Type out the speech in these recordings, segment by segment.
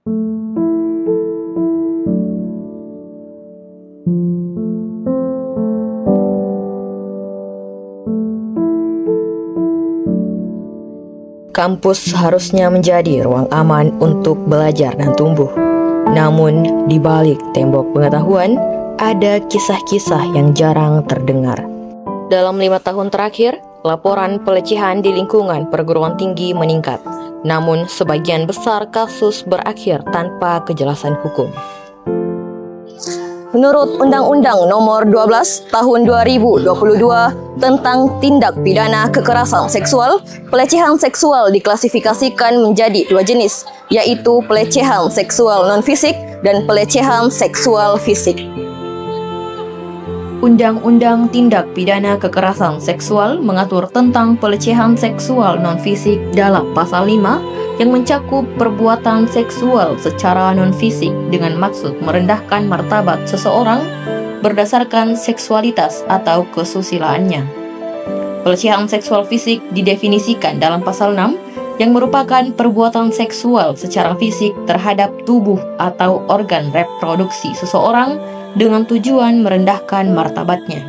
Kampus harusnya menjadi ruang aman untuk belajar dan tumbuh. Namun, di balik tembok pengetahuan, ada kisah-kisah yang jarang terdengar. Dalam 5 tahun terakhir, laporan pelecehan di lingkungan perguruan tinggi meningkat. Namun, sebagian besar kasus berakhir tanpa kejelasan hukum. Menurut Undang-Undang Nomor 12 Tahun 2022 tentang Tindak Pidana Kekerasan Seksual, pelecehan seksual diklasifikasikan menjadi 2 jenis, yaitu pelecehan seksual non-fisik dan pelecehan seksual fisik. Undang-Undang Tindak Pidana Kekerasan Seksual mengatur tentang pelecehan seksual non-fisik dalam pasal 5 yang mencakup perbuatan seksual secara non-fisik dengan maksud merendahkan martabat seseorang berdasarkan seksualitas atau kesusilaannya. Pelecehan seksual fisik didefinisikan dalam pasal 6 yang merupakan perbuatan seksual secara fisik terhadap tubuh atau organ reproduksi seseorang dengan tujuan merendahkan martabatnya.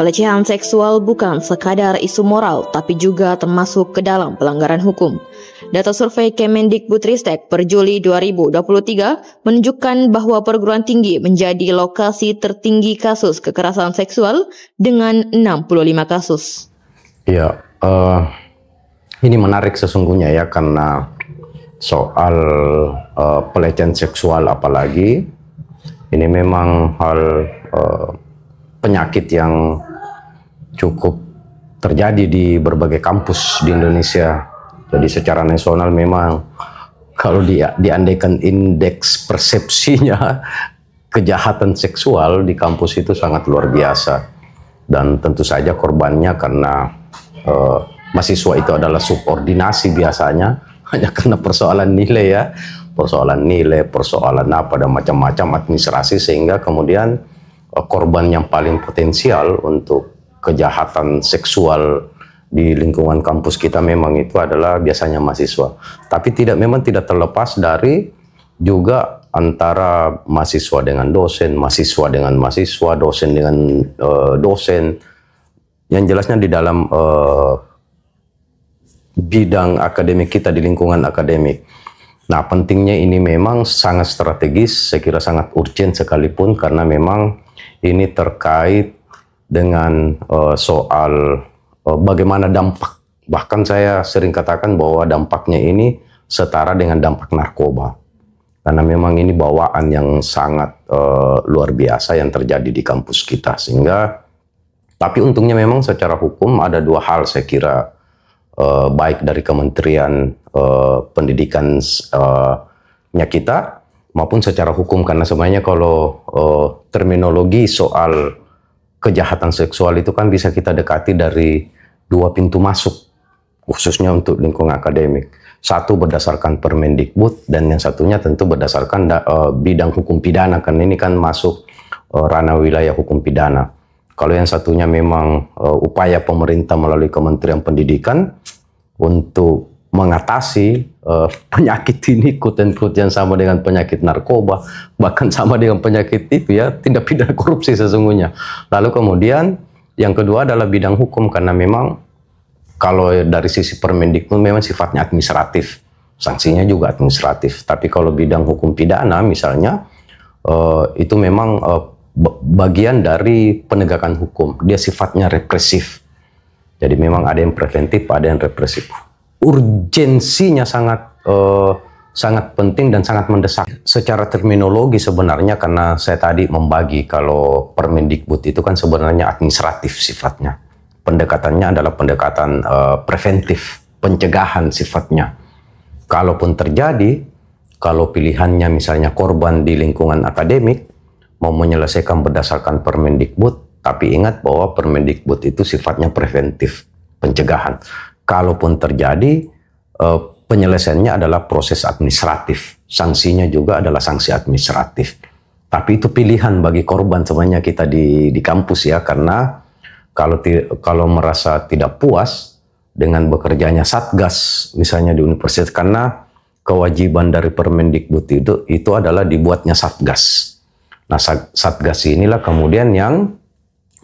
Pelecehan seksual bukan sekadar isu moral, tapi juga termasuk ke dalam pelanggaran hukum. Data survei Kemendikbudristek per Juli 2023 menunjukkan bahwa perguruan tinggi menjadi lokasi tertinggi kasus kekerasan seksual dengan 65 kasus. Ya, ini menarik sesungguhnya ya, karena soal pelecehan seksual apalagi, ini memang hal penyakit yang cukup terjadi di berbagai kampus di Indonesia. Jadi secara nasional memang kalau diandaikan indeks persepsinya kejahatan seksual di kampus itu sangat luar biasa. Dan tentu saja korbannya karena mahasiswa itu adalah subordinasi biasanya, hanya karena persoalan nilai ya. Persoalan nilai, persoalan apa, dan macam-macam administrasi, sehingga kemudian korban yang paling potensial untuk kejahatan seksual di lingkungan kampus kita memang itu adalah biasanya mahasiswa. Tapi memang tidak terlepas dari juga antara mahasiswa dengan dosen, mahasiswa dengan mahasiswa, dosen dengan dosen. Yang jelasnya di dalam bidang akademik kita, di lingkungan akademik. Nah, pentingnya ini memang sangat strategis, saya kira sangat urgent sekalipun, karena memang ini terkait dengan soal bagaimana dampak. Bahkan saya sering katakan bahwa dampaknya ini setara dengan dampak narkoba. Karena memang ini bawaan yang sangat luar biasa yang terjadi di kampus kita. Tapi untungnya memang secara hukum ada 2 hal saya kira, baik dari Kementerian Pendidikannya kita, maupun secara hukum. Karena sebenarnya kalau terminologi soal kejahatan seksual itu kan bisa kita dekati dari 2 pintu masuk, khususnya untuk lingkungan akademik. Satu berdasarkan Permendikbud, dan yang satunya tentu berdasarkan bidang hukum pidana, karena ini kan masuk ranah wilayah hukum pidana. Kalau yang satunya memang upaya pemerintah melalui Kementerian Pendidikan untuk mengatasi penyakit ini, quote-unquote, yang sama dengan penyakit narkoba, bahkan sama dengan penyakit itu ya, tindak pidana korupsi sesungguhnya. Lalu kemudian yang kedua adalah bidang hukum, karena memang kalau dari sisi Permendikbud memang sifatnya administratif, sanksinya juga administratif. Tapi kalau bidang hukum pidana misalnya, itu memang bagian dari penegakan hukum, dia sifatnya represif. Jadi memang ada yang preventif, ada yang represif. Urgensinya sangat penting dan sangat mendesak. Secara terminologi sebenarnya, karena saya tadi membagi, kalau Permendikbud itu kan sebenarnya administratif sifatnya. Pendekatannya adalah pendekatan preventif, pencegahan sifatnya. Kalaupun terjadi, kalau pilihannya misalnya korban di lingkungan akademik, mau menyelesaikan berdasarkan Permendikbud, tapi ingat bahwa Permendikbud itu sifatnya preventif, pencegahan. Kalaupun terjadi, penyelesaiannya adalah proses administratif. Sanksinya juga adalah sanksi administratif. Tapi itu pilihan bagi korban sebenarnya kita di kampus ya, karena kalau merasa tidak puas dengan bekerjanya Satgas misalnya di universitas, karena kewajiban dari Permendikbud itu adalah dibuatnya Satgas. Nah, Satgas inilah kemudian yang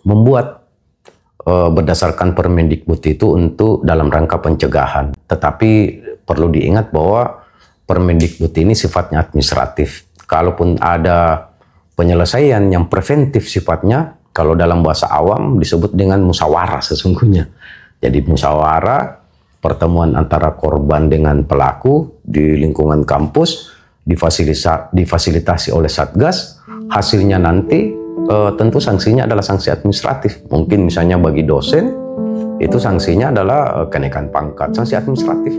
membuat berdasarkan Permendikbud itu untuk dalam rangka pencegahan. Tetapi perlu diingat bahwa Permendikbud ini sifatnya administratif. Kalaupun ada penyelesaian yang preventif sifatnya, kalau dalam bahasa awam disebut dengan musyawarah sesungguhnya. Jadi musyawarah, pertemuan antara korban dengan pelaku di lingkungan kampus, difasilitasi oleh Satgas, hasilnya nanti tentu sanksinya adalah sanksi administratif. Mungkin misalnya bagi dosen, itu sanksinya adalah kenaikan pangkat, sanksi administratif.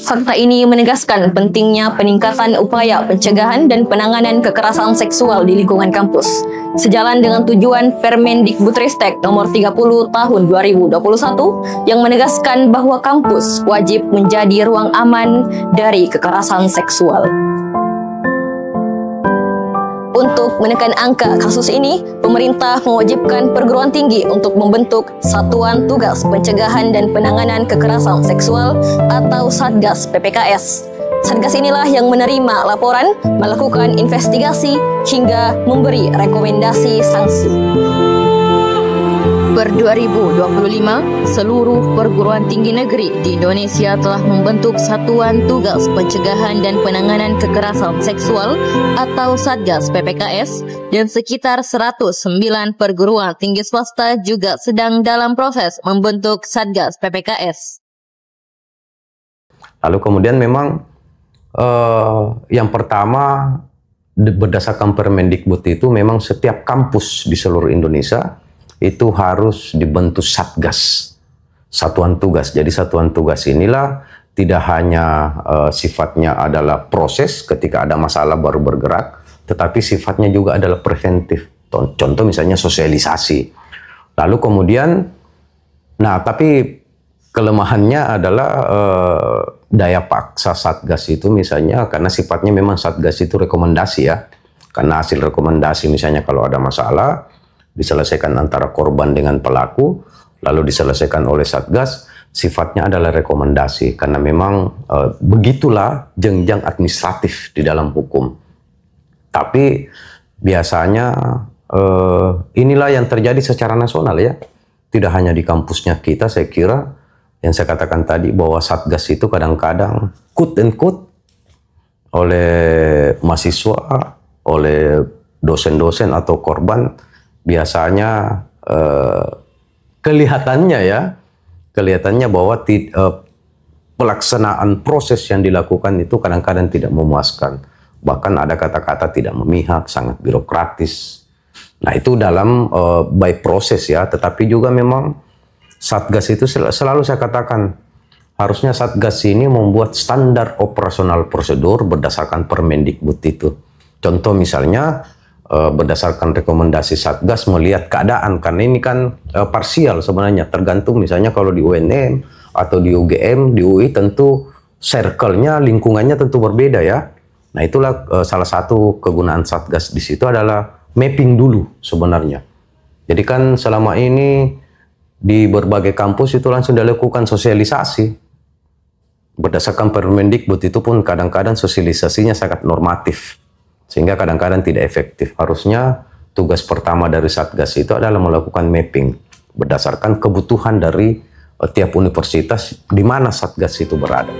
Fakta ini menegaskan pentingnya peningkatan upaya pencegahan dan penanganan kekerasan seksual di lingkungan kampus. Sejalan dengan tujuan Permendikbudristek nomor 30 tahun 2021 yang menegaskan bahwa kampus wajib menjadi ruang aman dari kekerasan seksual. Untuk menekan angka kasus ini, pemerintah mewajibkan perguruan tinggi untuk membentuk Satuan Tugas Pencegahan dan Penanganan Kekerasan Seksual atau Satgas PPKS. Satgas inilah yang menerima laporan, melakukan investigasi, hingga memberi rekomendasi sanksi. Per 2025, seluruh perguruan tinggi negeri di Indonesia telah membentuk Satuan Tugas Pencegahan dan Penanganan Kekerasan Seksual atau Satgas PPKS, dan sekitar 109 perguruan tinggi swasta juga sedang dalam proses membentuk Satgas PPKS. Lalu kemudian memang yang pertama, berdasarkan Permendikbud itu memang setiap kampus di seluruh Indonesia itu harus dibentuk Satgas, satuan tugas. Jadi satuan tugas inilah tidak hanya sifatnya adalah proses ketika ada masalah baru bergerak, tetapi sifatnya juga adalah preventif. Contoh misalnya sosialisasi. Lalu kemudian, nah tapi kelemahannya adalah daya paksa Satgas itu misalnya, karena sifatnya memang Satgas itu rekomendasi ya. Karena hasil rekomendasi misalnya kalau ada masalah, diselesaikan antara korban dengan pelaku, lalu diselesaikan oleh Satgas, sifatnya adalah rekomendasi, karena memang begitulah jenjang administratif di dalam hukum. Tapi biasanya inilah yang terjadi secara nasional ya, tidak hanya di kampusnya kita. Saya kira yang saya katakan tadi bahwa Satgas itu kadang-kadang quote and quote oleh mahasiswa, oleh dosen-dosen atau korban, biasanya kelihatannya bahwa pelaksanaan proses yang dilakukan itu kadang-kadang tidak memuaskan. Bahkan ada kata-kata tidak memihak, sangat birokratis. Nah itu dalam by proses ya, tetapi juga memang Satgas itu selalu saya katakan, harusnya Satgas ini membuat standar operasional prosedur berdasarkan Permendikbud itu. Contoh misalnya, berdasarkan rekomendasi Satgas melihat keadaan, karena ini kan parsial sebenarnya, tergantung misalnya kalau di UNM atau di UGM, di UI tentu circle-nya, lingkungannya tentu berbeda ya. Nah itulah salah satu kegunaan Satgas di situ adalah mapping dulu sebenarnya. Jadi kan selama ini di berbagai kampus itu langsung dilakukan sosialisasi. Berdasarkan Permendikbud itu pun kadang-kadang sosialisasinya sangat normatif, sehingga kadang-kadang tidak efektif. Harusnya tugas pertama dari Satgas itu adalah melakukan mapping berdasarkan kebutuhan dari tiap universitas di mana Satgas itu berada.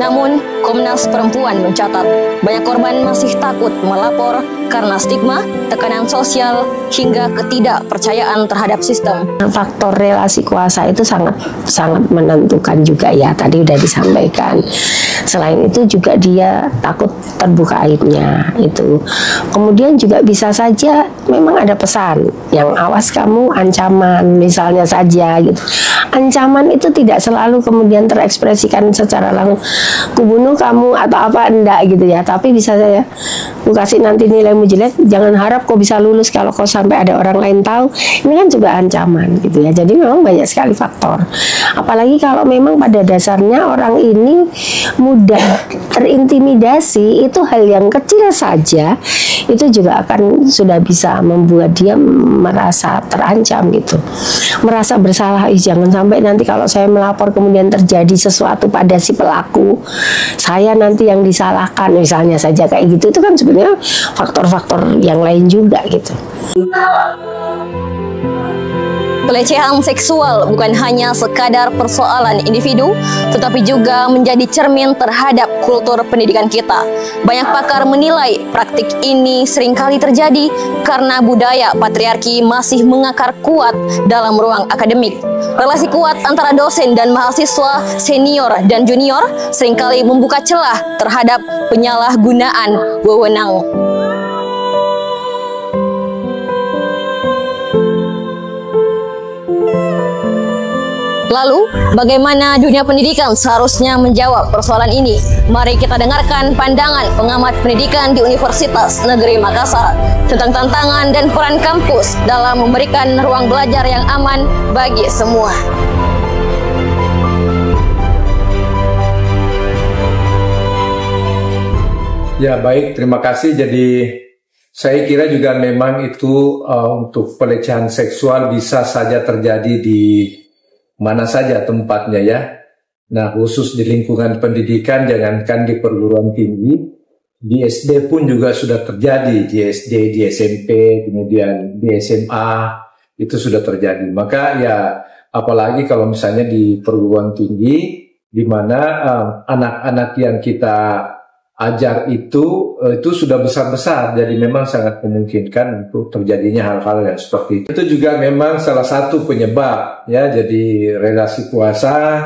Namun, Komnas Perempuan mencatat banyak korban masih takut melapor karena stigma, tekanan sosial, hingga ketidakpercayaan terhadap sistem. Faktor relasi kuasa itu sangat menentukan juga ya, tadi udah disampaikan. Selain itu juga dia takut terbuka aibnya itu. Kemudian juga bisa saja memang ada pesan yang awas kamu, ancaman misalnya saja gitu. Ancaman itu tidak selalu kemudian terekspresikan secara langsung, kubunuh kamu atau apa, enggak gitu ya, tapi bisa saja Ku kasih nanti nilaimu jelek, jangan harap kau bisa lulus kalau kau sampai ada orang lain tahu. Ini kan juga ancaman gitu ya. Jadi memang banyak sekali faktor. Apalagi kalau memang pada dasarnya orang ini mudah terintimidasi, itu hal yang kecil saja itu juga akan sudah bisa membuat dia merasa terancam gitu, merasa bersalah. Jangan sampai nanti kalau saya melapor kemudian terjadi sesuatu pada si pelaku, saya nanti yang disalahkan misalnya saja kayak gitu. Itu kan sebenarnya faktor-faktor yang lain juga gitu. Pelecehan seksual bukan hanya sekadar persoalan individu, tetapi juga menjadi cermin terhadap kultur pendidikan kita. Banyak pakar menilai praktik ini seringkali terjadi karena budaya patriarki masih mengakar kuat dalam ruang akademik. Relasi kuat antara dosen dan mahasiswa, senior dan junior, seringkali membuka celah terhadap penyalahgunaan wewenang. Lalu, bagaimana dunia pendidikan seharusnya menjawab persoalan ini? Mari kita dengarkan pandangan pengamat pendidikan di Universitas Negeri Makassar tentang tantangan dan peran kampus dalam memberikan ruang belajar yang aman bagi semua. Ya baik, terima kasih. Jadi saya kira juga memang itu untuk pelecehan seksual bisa saja terjadi di mana saja tempatnya ya. Nah, khusus di lingkungan pendidikan, jangankan di perguruan tinggi, di SD pun juga sudah terjadi, di SD, di SMP, kemudian di SMA, itu sudah terjadi. Maka ya, apalagi kalau misalnya di perguruan tinggi, di mana anak-anak yang kita ajar itu sudah besar-besar, jadi memang sangat memungkinkan untuk terjadinya hal-hal yang seperti itu. Itu juga memang salah satu penyebab ya, jadi relasi kuasa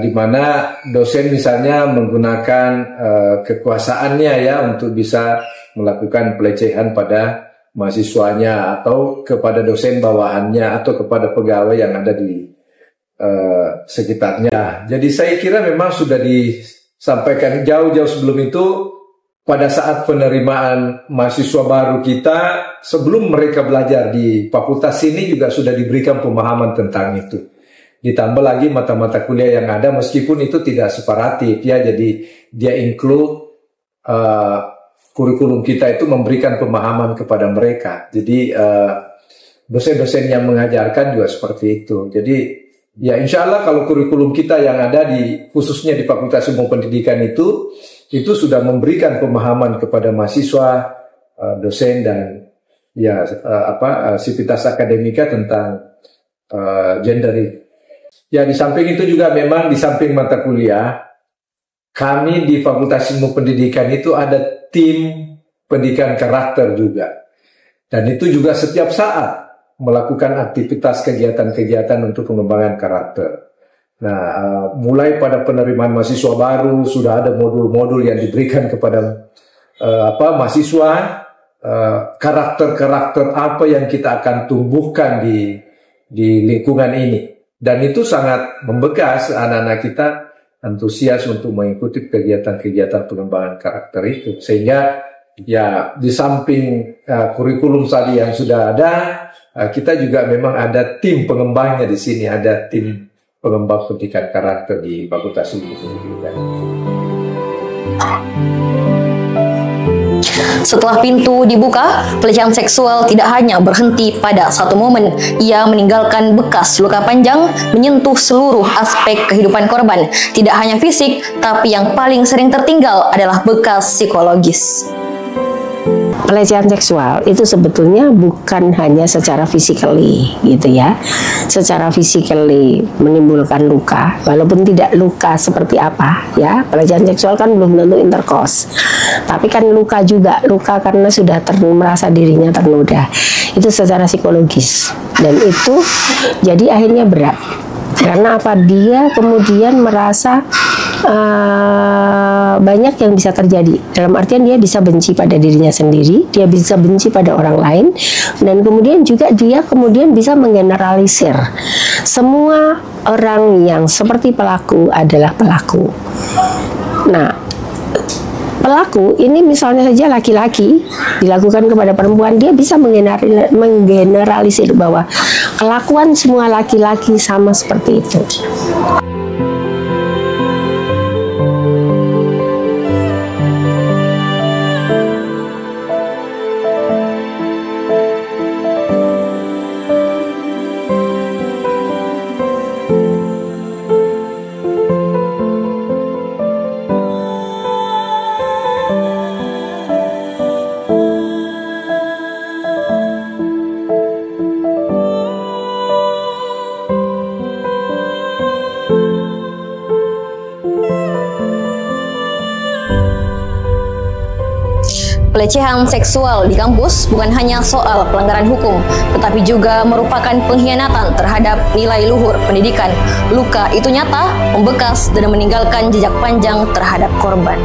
di mana dosen misalnya menggunakan kekuasaannya ya untuk bisa melakukan pelecehan pada mahasiswanya atau kepada dosen bawahannya atau kepada pegawai yang ada di sekitarnya. Jadi saya kira memang sudah disampaikan jauh-jauh sebelum itu, pada saat penerimaan mahasiswa baru kita, sebelum mereka belajar di fakultas ini juga sudah diberikan pemahaman tentang itu. Ditambah lagi mata-mata kuliah yang ada, meskipun itu tidak separatif ya, jadi dia include kurikulum kita itu memberikan pemahaman kepada mereka. Jadi dosen-dosen yang mengajarkan juga seperti itu. Jadi ya insya Allah kalau kurikulum kita yang ada khususnya di Fakultas Ilmu Pendidikan itu sudah memberikan pemahaman kepada mahasiswa, dosen dan ya sivitas akademika tentang gender itu. Ya di samping itu juga memang di samping mata kuliah, kami di Fakultas Ilmu Pendidikan itu ada tim pendidikan karakter juga. Dan itu juga setiap saat melakukan aktivitas kegiatan-kegiatan untuk pengembangan karakter. Nah, mulai pada penerimaan mahasiswa baru sudah ada modul-modul yang diberikan kepada mahasiswa, karakter-karakter apa yang kita akan tumbuhkan di lingkungan ini. Dan itu sangat membekas anak-anak kita antusias untuk mengikuti kegiatan-kegiatan pengembangan karakter itu. Sehingga ya di samping kurikulum tadi yang sudah ada, kita juga memang ada tim pengembangnya di sini, ada tim pengembang pendidikan karakter di Fakultas Ilmu Pendidikan. Setelah pintu dibuka, pelecehan seksual tidak hanya berhenti pada satu momen. Ia meninggalkan bekas luka panjang, menyentuh seluruh aspek kehidupan korban. Tidak hanya fisik, tapi yang paling sering tertinggal adalah bekas psikologis. Pelecehan seksual itu sebetulnya bukan hanya secara physically gitu ya. Secara physically menimbulkan luka, walaupun tidak luka seperti apa ya. Pelecehan seksual kan belum tentu intercourse. Tapi kan luka juga, luka karena sudah merasa dirinya ternoda. Itu secara psikologis. Dan itu jadi akhirnya berat. Karena apa? Dia kemudian merasa banyak yang bisa terjadi. Dalam artian dia bisa benci pada dirinya sendiri, dia bisa benci pada orang lain, dan kemudian juga dia kemudian bisa menggeneralisir semua orang yang seperti pelaku adalah pelaku. Nah, pelaku ini misalnya saja laki-laki dilakukan kepada perempuan, dia bisa menggeneralisir bahwa kelakuan semua laki-laki sama seperti itu. Pelecehan seksual di kampus bukan hanya soal pelanggaran hukum, tetapi juga merupakan pengkhianatan terhadap nilai luhur pendidikan. Luka itu nyata, membekas, dan meninggalkan jejak panjang terhadap korban.